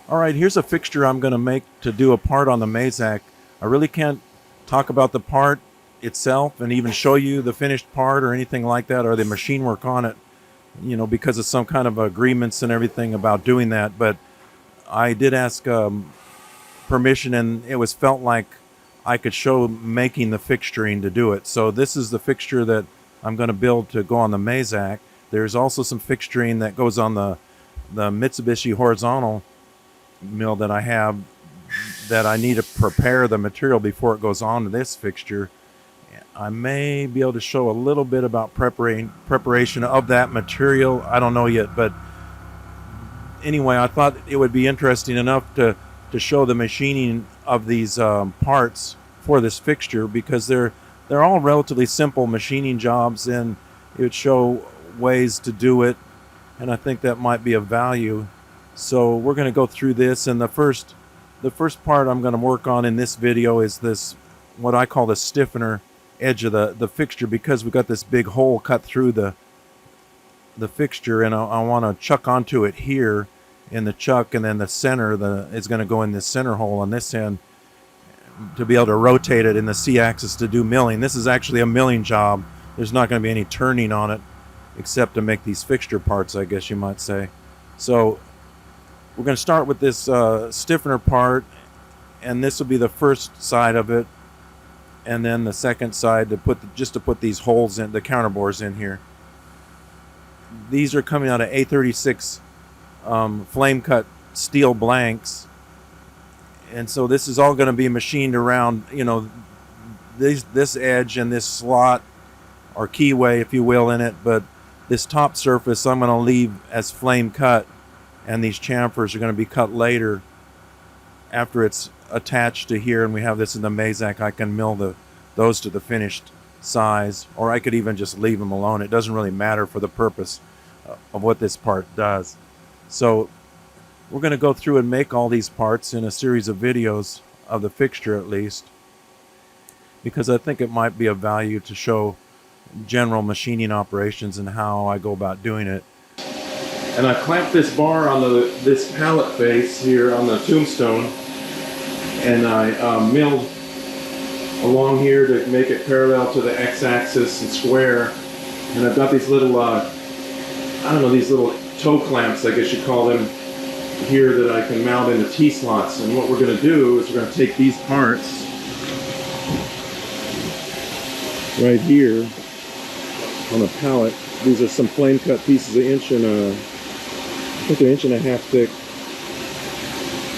All right, here's a fixture I'm going to make to do a part on the Mazak. I really can't talk about the part itself and even show you the finished part or anything like that, or the machine work on it, because of some kind of agreements and everything about doing that. But I did ask permission, and it was felt like I could show making the fixturing to do it. So this is the fixture that I'm going to build to go on the Mazak. There's also some fixturing that goes on the Mitsubishi horizontal mill that I have, that I need to prepare the material before it goes on to this fixture. I may be able to show a little bit about preparation of that material. I don't know yet, but anyway, I thought it would be interesting enough to show the machining of these parts for this fixture, because they're all relatively simple machining jobs, and it would show ways to do it, and I think that might be of value. So we're going to go through this, and the first part I'm going to work on in this video is this, what I call the stiffener edge of the fixture, because we got this big hole cut through the fixture, and I want to chuck onto it here in the chuck, and then the center is going to go in this center hole on this end to be able to rotate it in the C-axis to do milling. This is actually a milling job. There's not going to be any turning on it except to make these fixture parts, I guess you might say. So we're going to start with this stiffener part, and this will be the first side of it, and then the second side to put these holes in, the counterbores in here. These are coming out of A36 flame cut steel blanks, and so this is all going to be machined around, this edge and this slot or keyway, if you will, in it. But this top surface I'm going to leave as flame cut, and these chamfers are going to be cut later after it's attached to here, and we have this in the Mazak. I can mill those to the finished size, or I could even just leave them alone. It doesn't really matter for the purpose of what this part does. So we're going to go through and make all these parts in a series of videos of the fixture, at least, because I think it might be of value to show general machining operations and how I go about doing it. And I clamped this bar on this pallet face here on the tombstone, and I milled along here to make it parallel to the x-axis and square. And I've got these little, these little toe clamps, I guess you call them, here that I can mount into T-slots. And what we're going to do is we're going to take these parts right here on a pallet. These are some flame cut pieces, I think they're 1.5 inches thick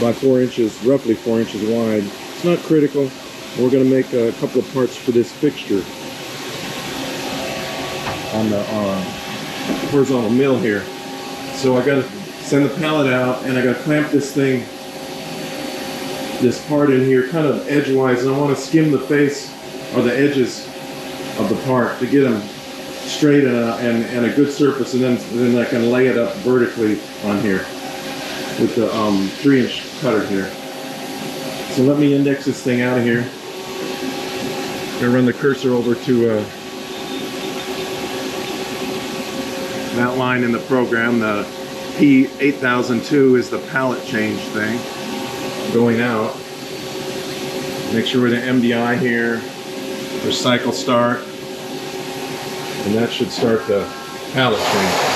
by 4 inches, roughly 4 inches wide. It's not critical. We're going to make a couple of parts for this fixture on the horizontal mill here. So I got to send the pallet out, and I got to clamp this part in here kind of edgewise, and I want to skim the face or the edges of the part to get them straight and a good surface, and then I can lay it up vertically on here with the 3-inch cutter here. So let me index this thing out of here. I'm going to run the cursor over to that line in the program. The P8002 is the pallet change thing going out. Make sure we're the MDI here. There's cycle start, and that should start the pallet change.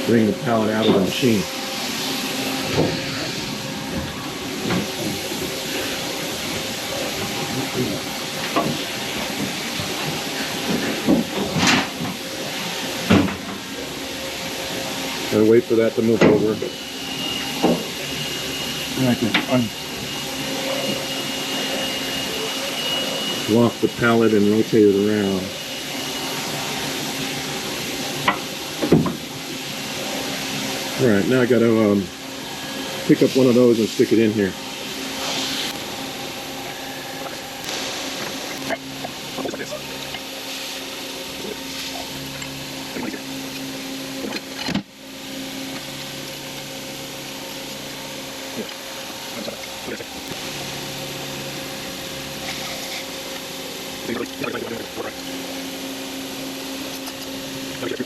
Bring the pallet out of the machine. Gotta wait for that to move over. And I can loft the pallet and rotate it around. Alright, now I gotta pick up one of those and stick it in here. With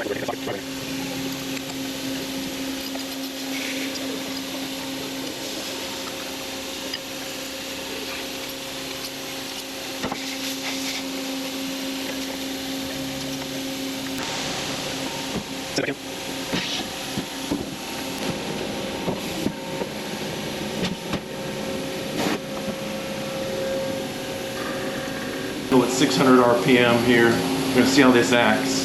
600 RPM here, we're going to see how this acts.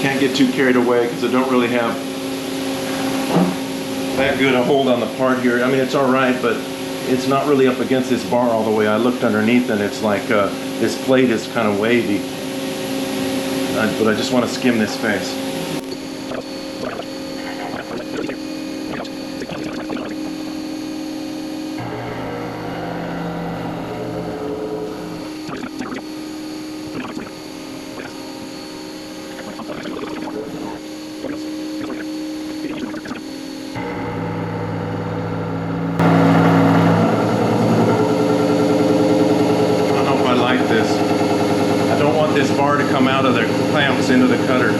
Can't get too carried away because I don't really have that good a hold on the part here. I mean, it's all right, but it's not really up against this bar all the way. I looked underneath and it's like this plate is kind of wavy. But I just want to skim this face. This bar to come out of the clamps into the cutter.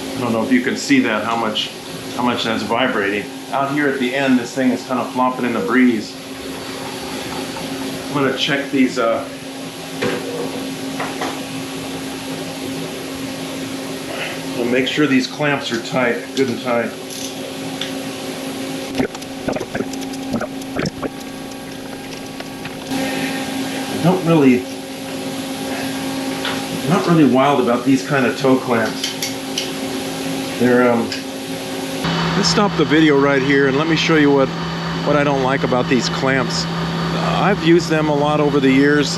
I don't know if you can see that, how much that's vibrating. Out here at the end, this thing is kind of flopping in the breeze. I'm going to check these we'll make sure these clamps are tight, good and tight. Not really wild about these kind of toe clamps. They're let's stop the video right here and let me show you what I don't like about these clamps. I've used them a lot over the years,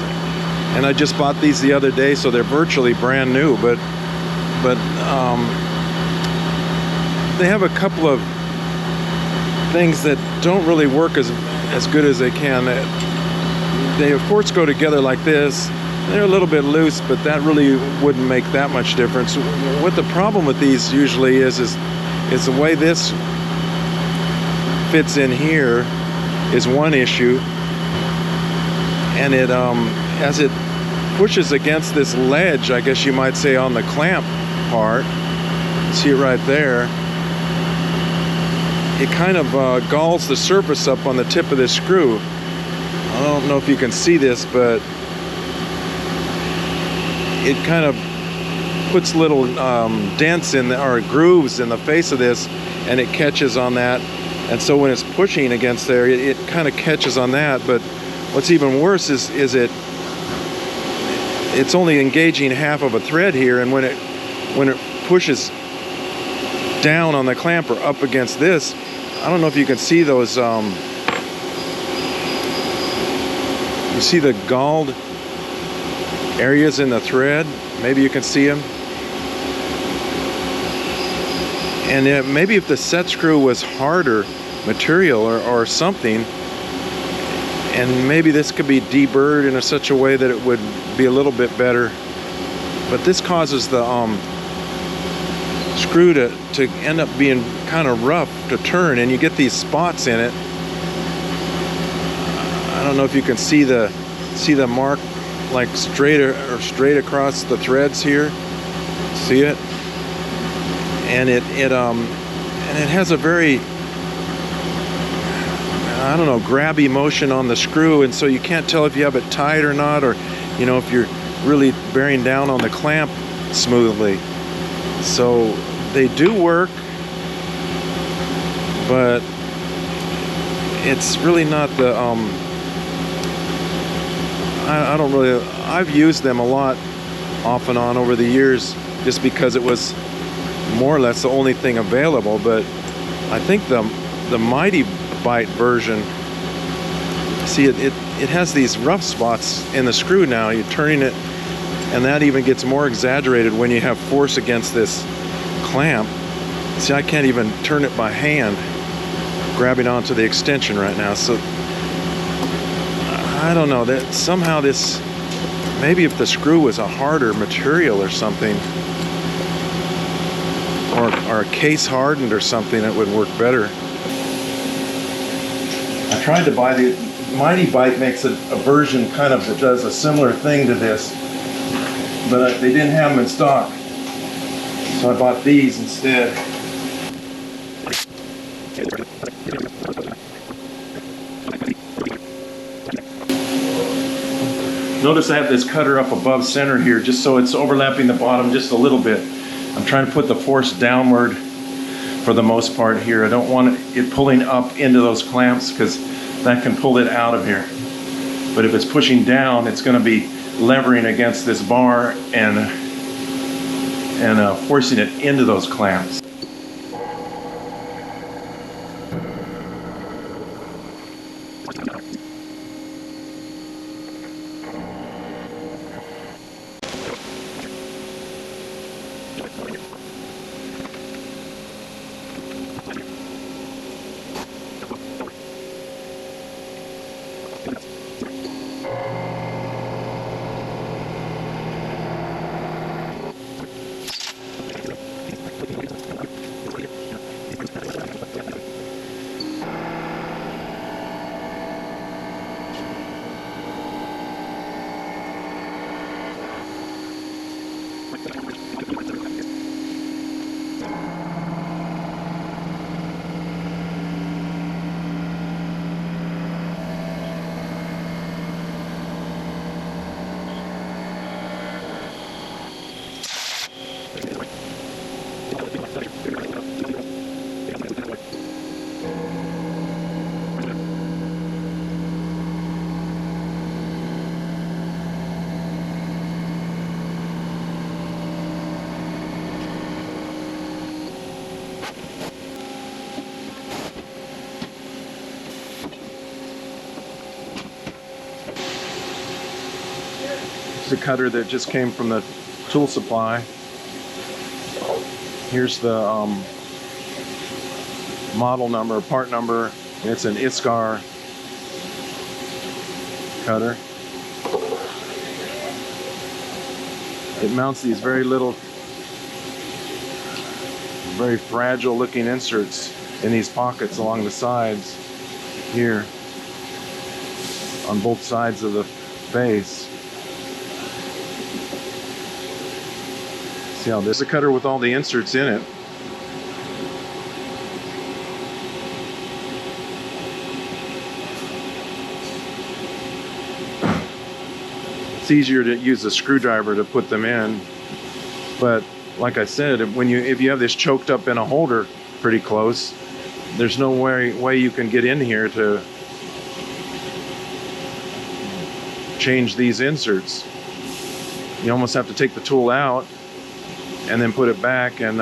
and I just bought these the other day, so they're virtually brand new, but they have a couple of things that don't really work as good as they can. They of course go together like this. They're a little bit loose, but that really wouldn't make that much difference. What the problem with these usually is the way this fits in here is one issue, and it as it pushes against this ledge, I guess you might say, on the clamp part, see it right there, it kind of galls the surface up on the tip of this screw. I don't know if you can see this, but it kind of puts little dents in or grooves in the face of this, and it catches on that. And so when it's pushing against there, it kind of catches on that. But what's even worse is it's only engaging half of a thread here, and when it pushes down on the clamp or up against this, I don't know if you can see those. You see the galled areas in the thread? Maybe you can see them. And maybe if the set screw was harder material or something, and maybe this could be deburred in such a way that it would be a little bit better. But this causes the screw to end up being kind of rough to turn, and you get these spots in it. I don't know if you can see the mark like straight across the threads here. See it? And it has a very, I don't know, grabby motion on the screw, and so you can't tell if you have it tight or not, or if you're really bearing down on the clamp smoothly. So they do work, but it's really not the I don't really, I've used them a lot off and on over the years just because it was more or less the only thing available. But I think the Mighty Bite version, see it has these rough spots in the screw now. You're turning it, and that even gets more exaggerated when you have force against this clamp. See, I can't even turn it by hand, grabbing onto the extension right now. So I don't know, that somehow this, maybe if the screw was a harder material or something, or case hardened or something, it would work better. I tried to buy the Mighty Bike makes a version kind of that does a similar thing to this, but they didn't have them in stock, so I bought these instead. Notice I have this cutter up above center here just so it's overlapping the bottom just a little bit. I'm trying to put the force downward for the most part here. I don't want it pulling up into those clamps because that can pull it out of here. But if it's pushing down, it's going to be levering against this bar and forcing it into those clamps. It's a cutter that just came from the tool supply. Here's the model number, part number. It's an ISCAR cutter. It mounts these very little, very fragile looking inserts in these pockets along the sides here on both sides of the face. See how there's a cutter with all the inserts in it. It's easier to use a screwdriver to put them in, but like I said, if you have this choked up in a holder pretty close, there's no way you can get in here to change these inserts. You almost have to take the tool out and then put it back and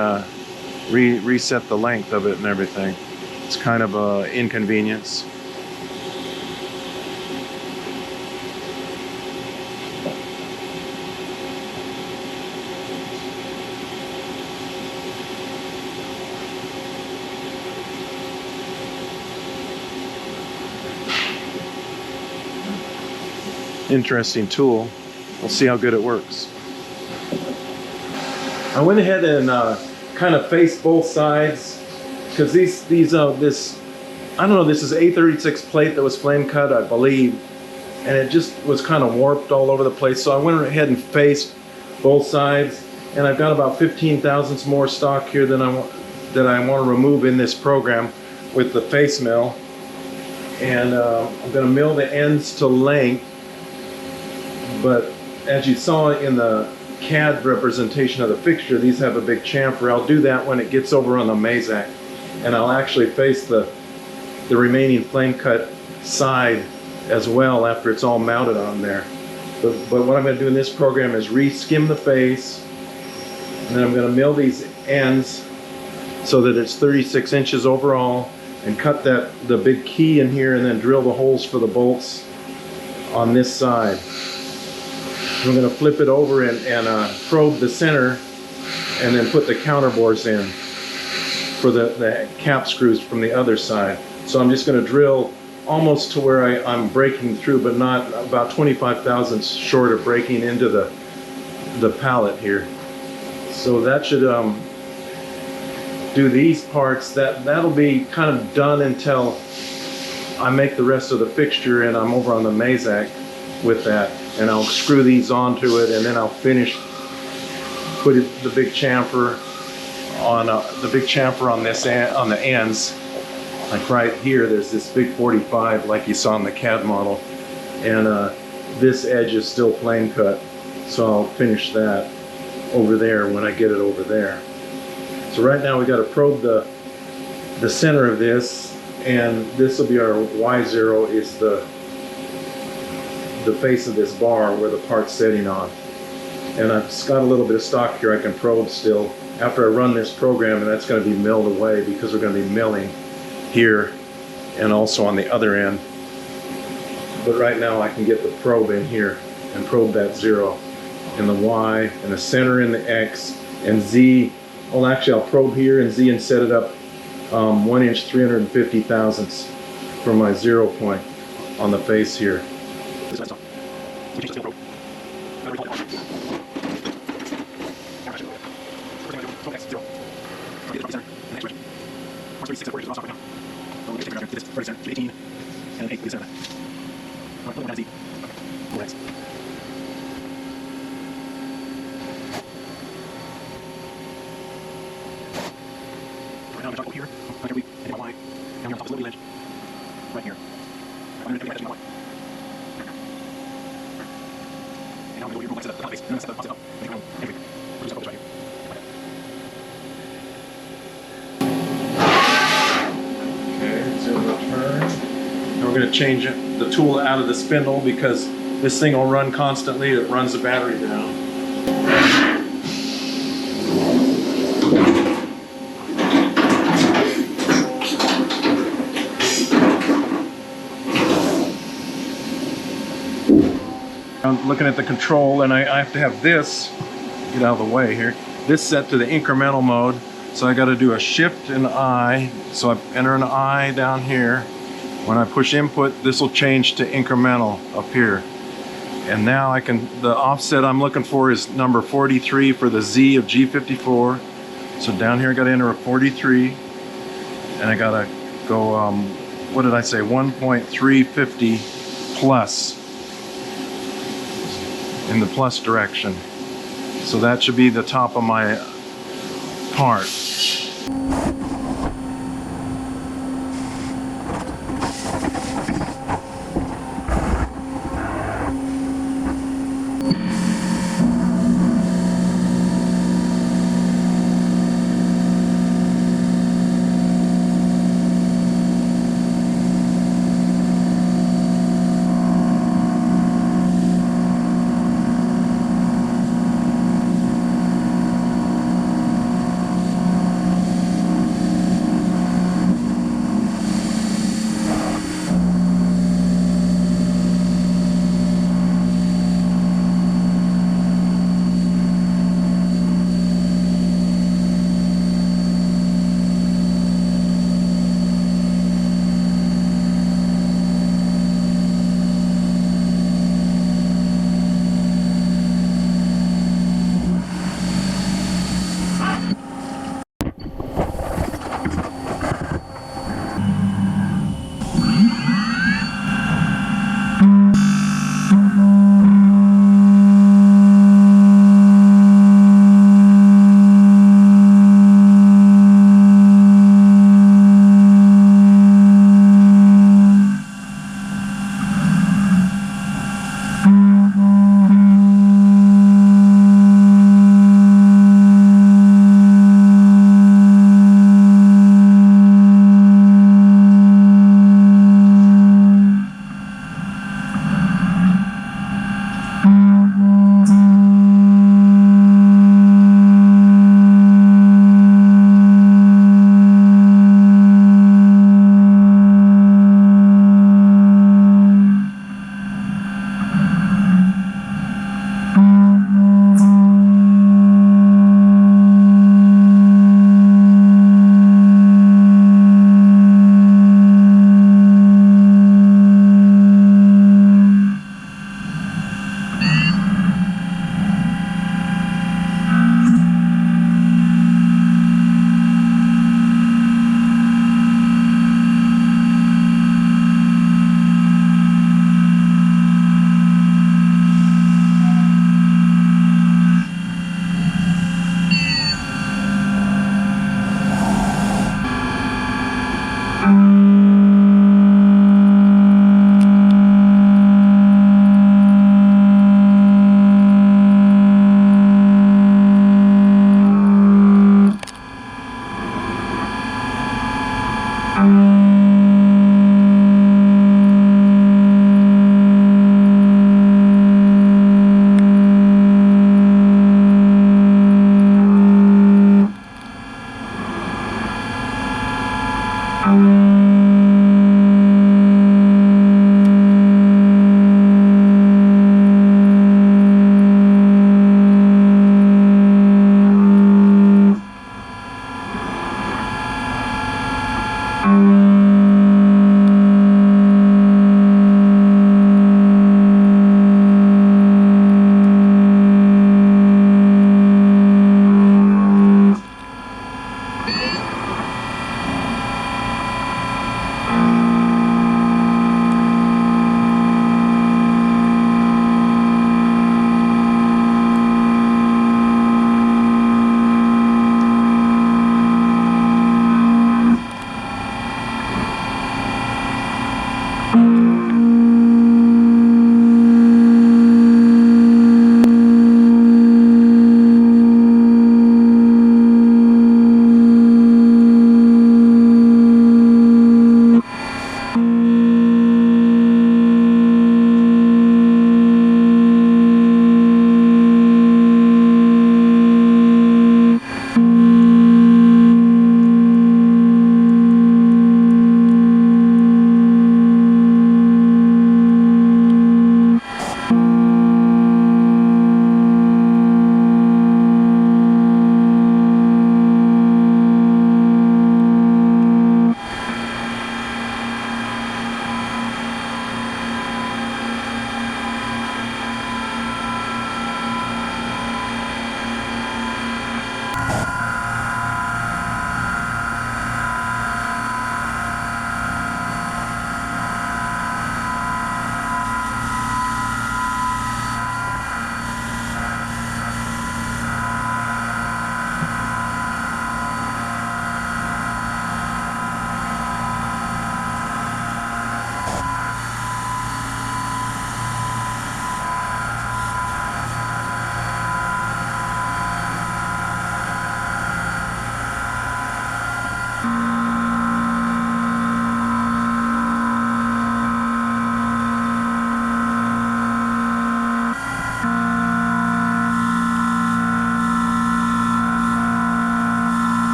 reset the length of it and everything. It's kind of an inconvenience. Interesting tool. We'll see how good it works. I went ahead and kind of faced both sides because this I don't know, this is A36 plate that was flame cut, I believe, and it just was kind of warped all over the place. So I went ahead and faced both sides, and I've got about 15 thousandths more stock here than I want to remove in this program with the face mill. And I'm going to mill the ends to length, but as you saw in the CAD representation of the fixture, these have a big chamfer. I'll do that when it gets over on the Mazak, and I'll actually face the remaining flame cut side as well after it's all mounted on there. But what I'm going to do in this program is re-skim the face, and then I'm going to mill these ends so that it's 36 inches overall, and cut the big key in here, and then drill the holes for the bolts on this side. I'm going to flip it over and probe the center, and then put the counter bores in for the cap screws from the other side. So I'm just going to drill almost to where I'm breaking through, but not about 25 thousandths short of breaking into the pallet here. So that should do these parts. That'll be kind of done until I make the rest of the fixture, and I'm over on the Mazak with that, and I'll screw these onto it, and then I'll finish, put the big chamfer on this on the ends. Like right here, there's this big 45 like you saw in the CAD model, and this edge is still plane cut, so I'll finish that over there when I get it over there. So right now we got to probe the center of this, and this will be our Y0 is the face of this bar where the part's sitting on. And I've got a little bit of stock here I can probe still after I run this program, and that's going to be milled away because we're going to be milling here and also on the other end. But right now I can get the probe in here and probe that 0 and the Y and the center in the X and Z. Well, actually I'll probe here and Z and set it up 1 inch 350 thousandths for my 0 point on the face here. We're going to change the tool out of the spindle because this thing will run constantly. It runs the battery down. I'm looking at the control, and I have to have this, get out of the way here, this set to the incremental mode. So I got to do a shift and I. So I enter an I down here. When I push input, this will change to incremental up here. And now I can, the offset I'm looking for is number 43 for the Z of G54. So down here I got to enter a 43, and I got to go, what did I say, 1.350 plus in the plus direction. So that should be the top of my part.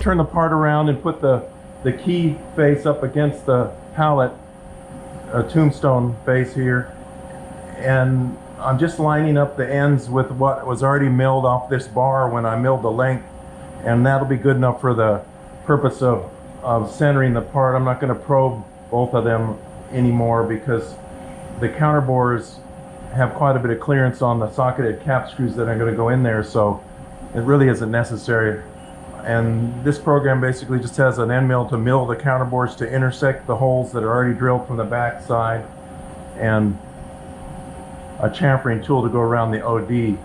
turn the part around and put the key face up against the pallet, tombstone face here, and I'm just lining up the ends with what was already milled off this bar when I milled the length, and that'll be good enough for the purpose of centering the part. I'm not going to probe both of them anymore because the counter bores have quite a bit of clearance on the socketed cap screws that are going to go in there, so it really isn't necessary. And this program basically just has an end mill to mill the counter bores to intersect the holes that are already drilled from the back side, and a chamfering tool to go around the OD.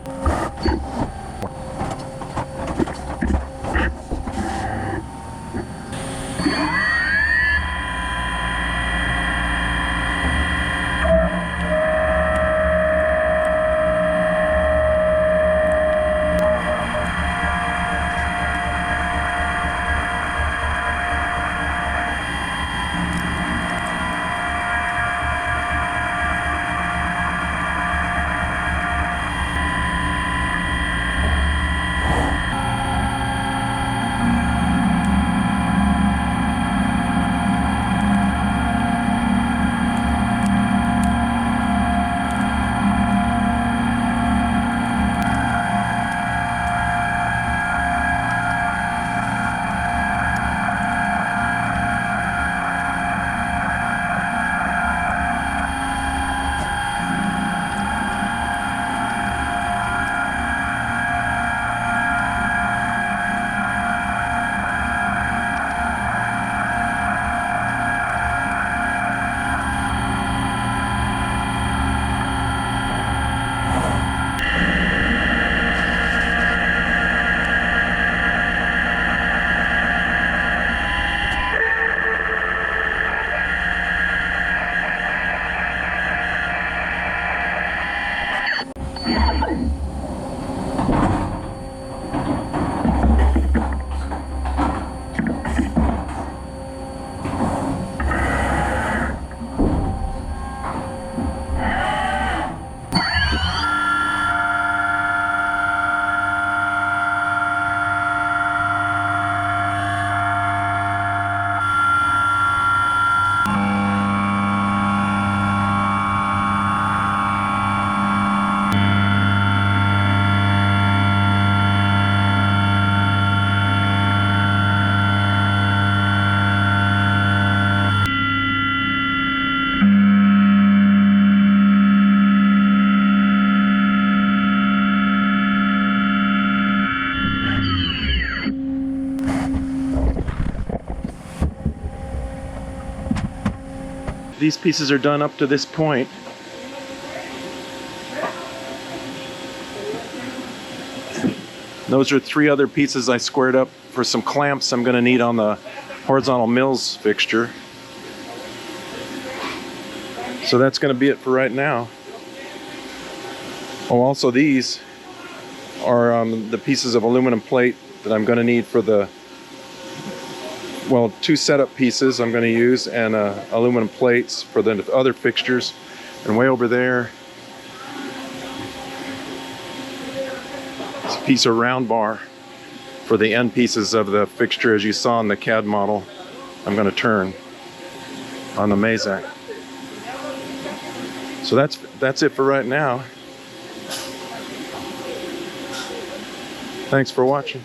These pieces are done up to this point. Those are 3 other pieces I squared up for some clamps I'm going to need on the horizontal mills fixture. So that's going to be it for right now. Oh, also these are the pieces of aluminum plate that I'm going to need for the, well, 2 setup pieces I'm going to use, and aluminum plates for the other fixtures. And way over there, it's a piece of round bar for the end pieces of the fixture, as you saw in the CAD model I'm going to turn on the Mazak. So that's it for right now. Thanks for watching.